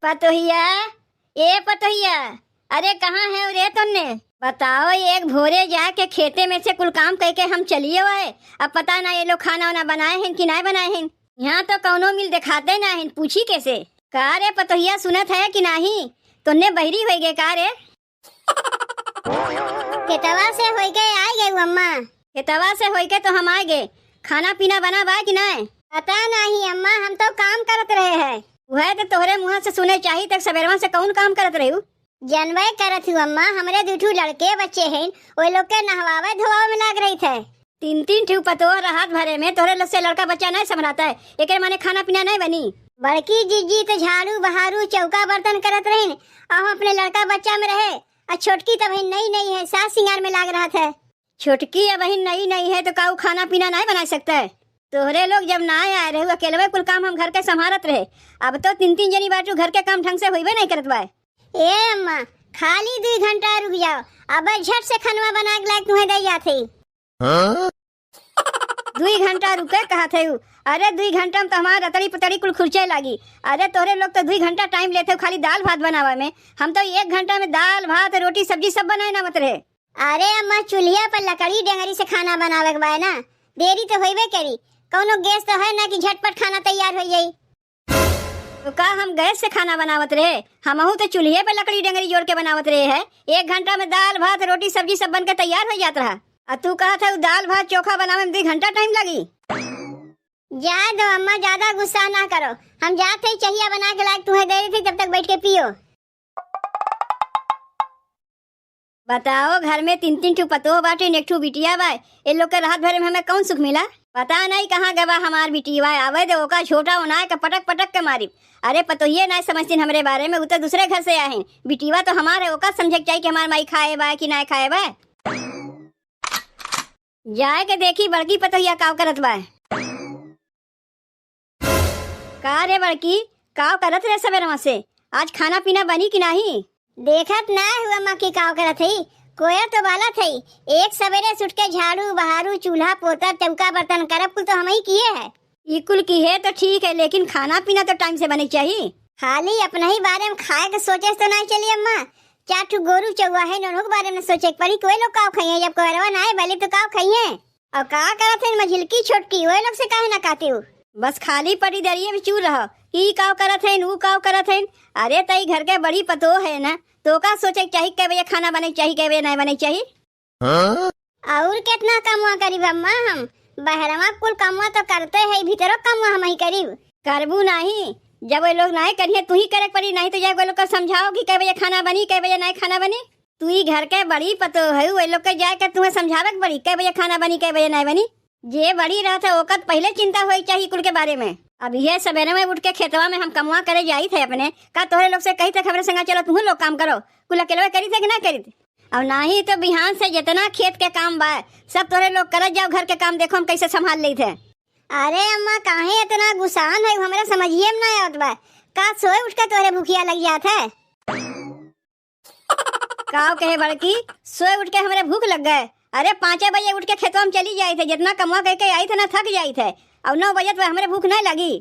पतोहिया, ए पतोहिया, अरे कहाँ है रे तुमने? बताओ, एक भोरे जाके खेते में से कुल काम करके हम चलिए आए। अब पता ना ये लोग खाना वाना बनाए हैं कि नहीं बनाए हैं। यहाँ तो कौनो मिल दिखाते ना हैं, पूछी कैसे? का रे पतोहिया, सुनत है कि नहीं? तुमने बहरी हो गए का रे? खेतवा से हो गए आ गए अम्मा। खेतवा से हो गए तो हम आ गए। खाना पीना बना बा कि नहीं? पता नहीं अम्मा, हम तो काम करत रहे हैं। वह तो तोहरे मुँह से सुने चाहिए तक सवेरवा से कौन काम करत रही? जनवे करत हूँ अम्मा। हमारे दूठू लड़के बच्चे हैं, वो लोग के नहवावे धोवावे में लग रही थे। तीन तीन ठू पतो राहत भरे में तोहरे लोग से लड़का बच्चा नहीं संभलाता है। एक माने खाना पीना नहीं बनी। बड़की जीजी तो झाड़ू बहारू चौका बर्तन करत रही, और अपने लड़का बच्चा में रहे। और छोटकी तो भाई नई नई है, सास सिंगार में लाग रहा था। छोटकी या बहन नई नई है तो काऊ खाना पीना नहीं बना सकता है? तोहरे लोग जब ना आए रहे अकेले कुल काम हम घर के संभालत रहे। अब तो तीन तीन जनी बाटू घर के काम ढंग से हुई नहीं करत बा। ए अम्मा, खाली 2 घंटा रुक जाओ, अब झट से खनवा बना के लायक तुम्हें दे जाते। 2 घंटा रुके कहा थे? अरे 2 घंटा में तो हमारा रतड़ी पतड़ी कुल खुर्चे लगी। अरे तोहरे लोग तो 2 घंटा टाइम लेते हो खाली दाल भात बनावा में। हम तो 1 घंटा में दाल भात रोटी सब्जी सब बनाए ना मत रहे। अरे अम्मा, चूल्हा पर लकड़ी डेंगरी से खाना बनावे के बा ना, देरी तो होइबे करी। कौनो गैस तो है ना कि झटपट खाना तैयार हो जाई। तो का हम गैस से खाना बनावत रहे? हमहू तो चूल्हे पे लकड़ी डेंगरी जोड़ के बनावत रहे है। 1 घंटा में दाल भात रोटी सब्जी सब बन के तैयार हो जाता रहा। और तू कहा था दाल भात चोखा बनावे में 2 घंटा टाइम लगी। जा दो अम्मा, ज्यादा गुस्सा ना करो। हम जाते ही चाहिए बना के लायक तुम्हें दे रही थी, तब तक बैठ के पियो। बताओ, घर में 3-3 ठू पतो बाटे, एक ठू बिटिया बा। इन लोग के रात भरे में हमें कौन सुख मिला? पता नहीं कहाँ गवा हमार बिटिया। आवे दे ओका छोटा होना के पटक पटक के मारी। अरे पतोहिए नहीं समझती हमरे बारे में, वो तो दूसरे घर से आए हैं। बिटिया तो हमारे, ओका समझे चाहिए कि हमार माई खाए बा कि नहीं खाए बा। जाए के देखी बड़की पतोहिया काव करत बा। का रे बड़की, काव करत रहे सवेरवा से? आज खाना पीना बनी कि नहीं? देखत ना हुआ अम्मा की काव करत थी। कोयर तो बाला थी। एक सवेरे सुट के झाड़ू बहारू चूल्हा पोता चौका बर्तन करब कुल तो हम ही किए है। ये कुल की है तो ठीक है, लेकिन खाना पीना तो टाइम से बने चाहिए। खाली अपने ही बारे में खाए के सोचे तो नहीं चली अम्मा। 4 ठू गोरू चौवा है, नोनों के बारे में सोचे पड़ी। कोई लोग काव खाइए, जब कोयरवा ना आए भले तो काव खाइए। और का करत है मझिलकी छोटकी, वो लोग से काहे ना कहते हो? बस खाली पड़ी दरिये में चूर रहो कि काव करत है वो काव करत है। अरे तई घर के बड़ी पतो है ना, तो का सोचे चाहिए कै बजे खाना बने चाहिए कै बजे नहीं बने चाहिए। और कितना कमवा करीब अम्मा? हम बहरवा कुल कमवा तो करते है, भीतरो कमवा हम ही करीब। करबू नहीं, जब वो लोग नहीं करिए तू ही करे पड़ी। नहीं तो जब वो लोग को समझाओ कि कै बजे खाना बनी कै बजे नहीं खाना बनी। तू ही घर के बड़ी पतो है, वो लोग के जाकर तुम्हें समझावे पड़ी कै बजे खाना बनी कै बजे नहीं बनी। जे बड़ी रहता ओकत पहले चिंता होई चाहिए कुल के बारे में। अब ये सवेरे में उठ के खेतवा में हम कमवा करे जाई थे अपने। का तोहरे लोग से कही थे खबरें संगा चलो तुम लोग काम करो, कुल अकेले करी थे कि ना करी थे? अब नहीं तो बिहान से जितना खेत के काम बा सब तोहरे लोग करत जाओ। घर के काम देखो हम कैसे संभाल ली थे। अरे अम्मा, काहे इतना गुस्सान है? हमारे समझिए में ना आवत बा। का सोए उठ के तोहरे भूखिया लग जात है? काव कहे बड़की, सोए उठ के हमारे भूख लग गए? अरे 5 बजे उठ के खेतवा में चली जाई थे, जितना कमवा करके आई थे ना थक जाई थे। अब 9 बजे तो हमारे भूख नहीं लगी।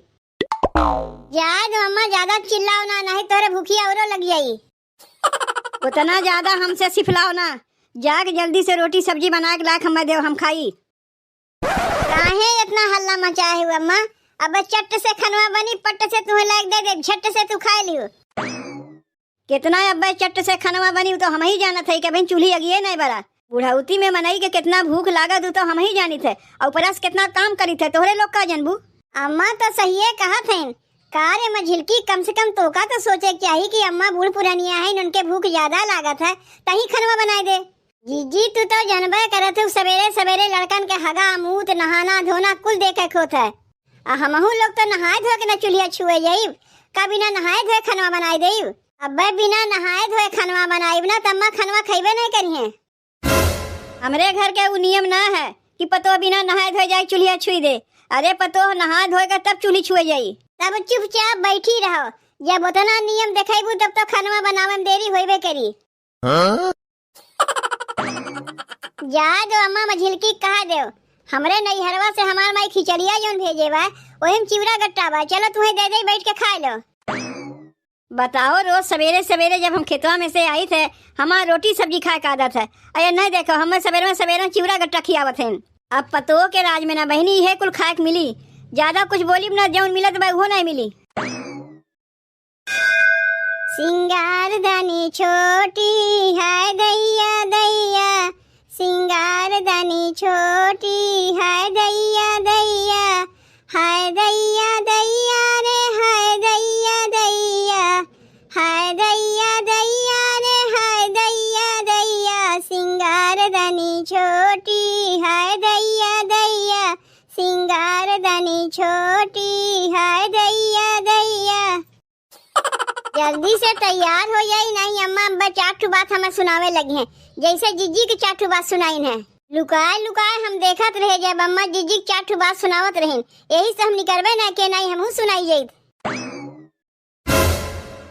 याद अम्मा, ज्यादा चिल्लाओ ना, नहीं तोरे भूखिया औरो लग जाई। उतना ज्यादा हमसे सिफलाओ ना। जाग जल्दी से रोटी सब्जी बना के लाख हमें देव, हम खाई। काहे इतना हल्ला मचाए हुआ अम्मा? अब चट से खनवा बनी, पट से तुम्हें लायक दे दे, झट से तू खा लियो। कितना अब्बे चट से खनवा बनी तो हम ही जाना थे कि बहन चूल्ही अगिए नहीं बड़ा। बुढ़ाउती में मनई के कितना भूख लागत तो हम ही जानी थे, और परस कितना काम करी थे। तोहरे लोग का जनबू? अम्मा तो सही है कहा थे। कार्य मझिलकी कम से कम तो का तो सोचे चाहिए कि अम्मा बूढ़ पुरानिया है, उनके भूख ज्यादा लागत है, तही खनवा बनाए दे। जीजी तू तो जनबे करत हो, सवेरे सवेरे लड़कन के हगा मूत नहाना धोना कुल देखे खोत है। हमहू लोग तो नहाए धो के न चूल्हा छुए जाइब, का बिना नहाए धोए खनवा बनाए देब। अब्बे बिना नहाए धोए खनवा बनाइब ना तम्मा खनवा खइबे नहीं करिए। हमरे घर के वो नियम ना है कि पतो बिना नहाए धोए जाए चूल्हा छुई दे। अरे पतो नहा धोएगा तब चूल्ही छुए जाई। तब चुपचाप बैठी रहो, जब उतना नियम देखेबू तब तो खनवा बनावे में देरी होइबे करी। जा दो अम्मा मझिलकी कहा दो, हमरे नैहरवा से हमार माई खिचड़िया जोन भेजे बा, ओहिम चिवड़ा गट्टा बा, चलो तुम्हें दे दे बैठ के खा लो। बताओ, रोज सवेरे सवेरे जब हम खेतवा में से आई थे, हमार रोटी सब्जी खाए का आदत है। अरे नहीं देखो, हमें सवेरे सवेरे चिवड़ा गट्टा खियावत हैं। अब पतो के राज में ना बहनी है कुल खाए के मिली, ज्यादा कुछ बोली ना, जौन मिलत बा वो नहीं मिली। सिंगारदानी छोटी है दैया दैया, सिंगारदानी छोटी है दैया दैया, हाय दैया दैया रे हाय दैया दैया, हाय दैया दैया रे हाय दैया दैया, सिंगारदानी छोटी है दैया दैया, सिंगारदानी छोटी है दैया दैया। जल्दी से तैयार हो जाई, नहीं अम्मा अब्बा चार बात हमें सुनावे लगी हैं, जैसे जीजी की चार बात सुनाई है। लुकाए लुकाए हम देखत रहे जब अम्मा जीजी की चार बात सुनावत रहे, यही से हम निकलवे ना के नहीं हमहू सुनाई जाई।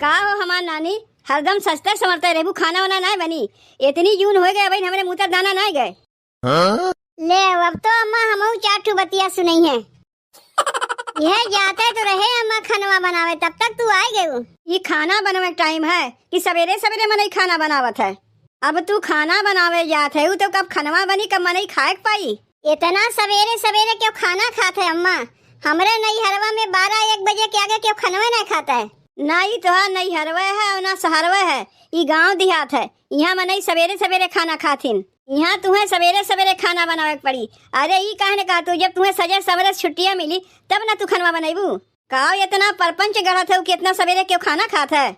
का हो हमार नानी, हरदम सस्ते समरते रहबू, खाना वाना नहीं बनी, इतनी जून हो गए भाई, हमारे मुँह तक दाना नहीं गए। ले अब तो अम्मा हमहू चार बतिया सुनाई है। यह जाते तो रहे अम्मा खाना बनावे, तब तक तू आ गई। ये खाना बनावे टाइम है कि सवेरे सवेरे मनई खाना बनावत है? अब तू खाना बनावे जात है तो कब खनवा बनी, कब मनई खाए पाई? इतना सवेरे सवेरे क्यों खाना खाते है अम्मा? हमरे नैहरवा में 12-1 बजे के आगे क्यों खनवा नहीं खाता है? नहीं तो नहीं हरवे है और ना सहरवे है, ये गांव देहात है, यहाँ मनई सवेरे सवेरे खाना खाथिन, यहाँ तुम्हें सवेरे सवेरे खाना बनावे पड़ी। अरे ये कहने का तू, जब तुम्हें सजे सवेरे छुट्टियाँ मिली तब ना तू खनवा बनाईबू? का इतना परपंच गढ़त है कि इतना सवेरे क्यों खाना खात है?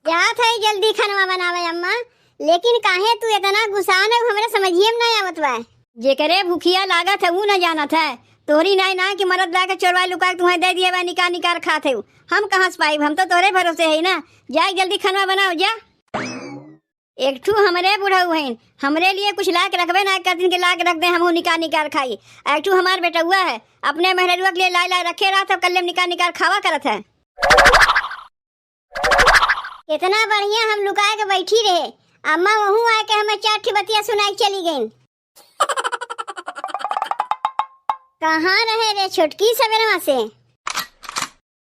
जात है जल्दी खनवा बनावे अम्मा, लेकिन काहे तू इतना गुस्सान है, हमरे समझिए में नहीं आवत बा। जेकरे भूखिया लागत है वो न जानत है, तोहरी नहीं ना कि मरद ला के चोरवा लुका के तुम्हें दे दिए बा, निकाल निकाल खाते हो। हम कहाँ से पाई, हम तो तोरे भरोसे है ना। जा जल्दी खनवा बनाओ जा। एक ठू हमरे बुढ़ऊ हैं, हमरे लिए कुछ ला के रखबे ना कर दिन के ला के रख दे, हम निकाल निकाल खाई। एक ठू हमार बेटा हुआ है, अपने मेहरुआ के लिए ला ला रखे रहा था, कल निकाल निकाल खावा करत है। इतना बढ़िया हम लुका के बैठी रहे, अम्मा वहू आके हमें चार बतिया सुनाई चली गई। कहाँ रहे रे छोटकी सवेरे से?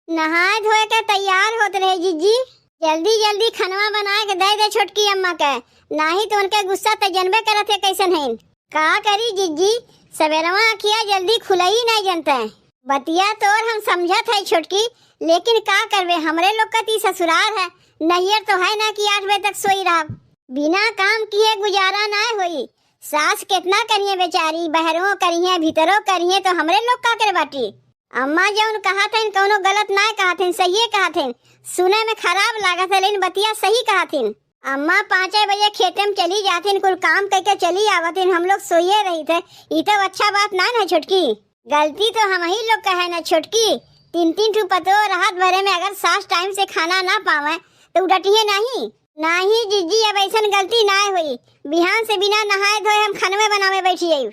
नहाए धोए के तैयार होते रहे जीजी, जल्दी जल्दी खनवा बना के दे छोटकी अम्मा के, नहीं तो उनके गुस्सा तो जनबे करत है कैसन है। का करी जीजी, सवेरवा अखिया जल्दी खुलई नहीं जानते हैं। बतिया तोर हम समझत है छोटकी, लेकिन का करवे, हमरे लोग का ती ससुराल है, नैहर तो है ना कि 8 बजे तक सोई रहा, बिना काम किए गुजारा ना होई। सास कितना करिए बेचारी, बहरों करिए भीतरों करिए, तो हमरे लोग का करे बाटी। अम्मा जौन कहा थे कोनो गलत ना कहा थे, सही कहा थे, सुने में खराब लागत है लेकिन बतिया सही कहा थी। अम्मा 5 बजे खेते में चली जाती, कुल काम करके चली आवती, हम लोग सोए रही थे, ये तो अच्छा बात ना है छोटकी। गलती तो हम ही लोग का है ना छोटकी, 3-3 ठू पतो रात भरे में अगर सास टाइम से खाना ना पावे तो उड़टिए नहीं। नहीं जीजी, अब ऐसा गलती ना हुई, बिहान से बिना नहाए धोए हम खनवे बनावे बैठी आई।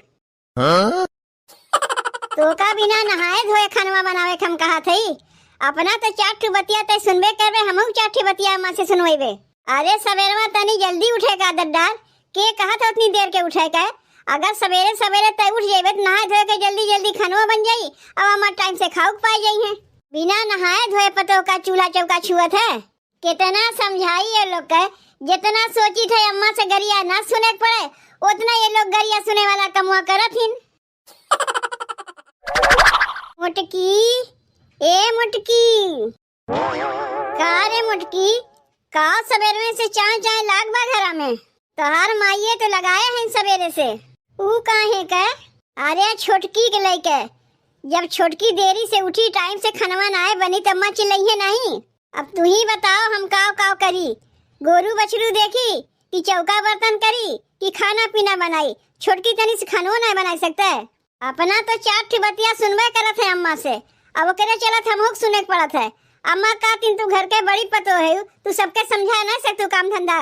तो का बिना नहाए धोए खनवा बनावे हम कहा थी, अपना तो 4 बतिया तय सुनबे करबे, हमहू 4 बतिया अम्मा से सुनवेबे। अरे सवेरे तनी जल्दी उठे का आदत डाल, के कहा था उतनी देर के उठे का? अगर सवेरे सवेरे तय उठ जाइबे तो नहाए धोए के जल्दी जल्दी खनवा बन जाई, अब अम्मा टाइम से खाओ पाई जाई है। बिना नहाए धोए पतो का चूल्हा चौका छुअत है। कितना समझाई ये लोग का, जितना सोची थे अम्मा से गरिया ना सुने पड़े, उतना ये लोग गरिया सुने वाला कमुआ करत हिन। मुटकी, ए मुटकी, का रे मुटकी, का सवेरे से चाय चाय लाग बा घरा में? तोहार माइये तो लगाया है सवेरे से, ऊ काहे का? अरे छोटकी के लेके, जब छोटकी देरी से उठी टाइम से खनवा ना बनी तब अम्मा चिल्लाइए नहीं। अब तू ही बताओ हम काव काव करी, गोरू बछरू देखी कि चौका बर्तन करी कि खाना पीना बनाई? छोटकी तनी से खानो नहीं बना सकता है। अपना तो 4 बतिया सुनबे करत है अम्मा से, अब करे चलत हम होक सुने पड़त है। अम्मा का तीन तू घर के बड़ी पतो है, तू सबके समझा ना सकतू काम धंधा,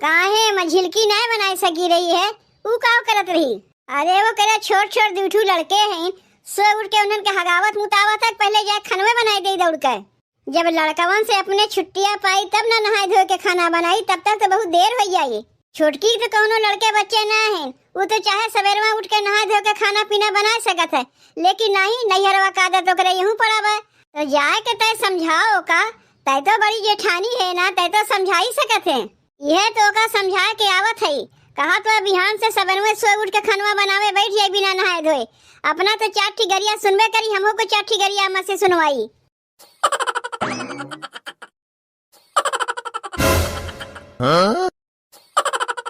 काहे मझिलकी नहीं बनाई सकी रही है, ऊ काव करत रही? अरे वो करे छोट छोट दूठू लड़के हैं, सो उठ के उन्हन के हगावत मुतावत तक पहले जाए खनवे बनाई दे दौड़ के। जब लड़कवन से अपने छुट्टियां पाई तब ना नहाए धोए के खाना बनाई, तब तक तो बहुत देर हो जाई। छोटकी तो कोनो लड़के बच्चे ना हैं, वो तो चाहे सवेरे उठ के नहा धो के खाना पीना बना सकत है, लेकिन नहीं, नैहरवा का आदत ओकरे यूं पड़ावे। तो जाए के तय समझाओ का, तय तो बड़ी जेठानी है ना, तय तो समझा ही सकत है। यह तो का समझा के आवत है। कहा तो बिहान से सबनवे सो उठ के खनवा बनावे बैठ जाए बिना नहाए धोए। अपना तो चार ठिगरिया सुनबे करी, हमो को चार ठिगरिया अम्मा से सुनवाई।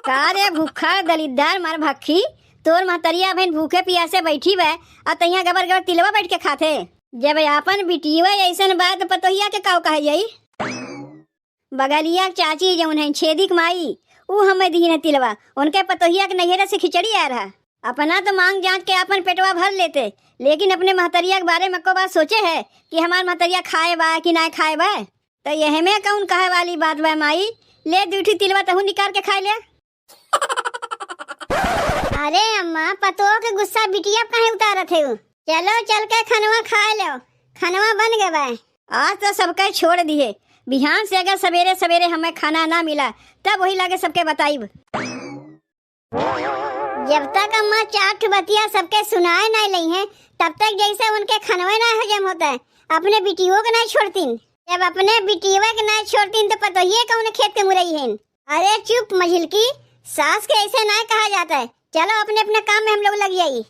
का रे भूखा दलिद्दार मार भक्खी, तोर महतरिया बहन भूखे पियासे बैठी बे और तैया गबर गबर तिलवा बैठ के खाथे। जब आपन बिटिया ऐसन बात पतोहिया के काव कहे जाई। बगलिया चाची जौन है छेदिक माई, ऊ हमें दी न तिलवा, उनके पतोहिया के नैहरा से खिचड़ी आ रहा। अपना तो मांग जांच के अपन पेटवा भर लेते, लेकिन अपने महतरिया के बारे में को बात सोचे है कि हमार महतरिया खाए बा कि ना खाए बा। तो यह में कौन कहे वाली बात बा माई, ले दूठी तिलवा तहू निकाल के खाए ले। अरे अम्मा पतो के गुस्सा बिटिया कहे उतारत है। चलो चल के खनवा खा लो, खनवा बन गए बा। आज तो सबके छोड़ दिए, बिहान से अगर सवेरे सवेरे हमें खाना ना मिला तब वही लागे सबके बताइब। जब तक अम्मा चार बतिया सबके सुनाए नहीं ली हैं, तब तक जैसे उनके खनवे ना हजम होता है, अपने बिटियों को नहीं छोड़तीन। जब अपने बिटियों को नहीं छोड़तीन तो पतो ये कौन खेत के मुरई है। अरे चुप मझिलकी, सास के ऐसे नहीं कहा जाता है। चलो अपने अपने काम में हम लोग लग जाइए।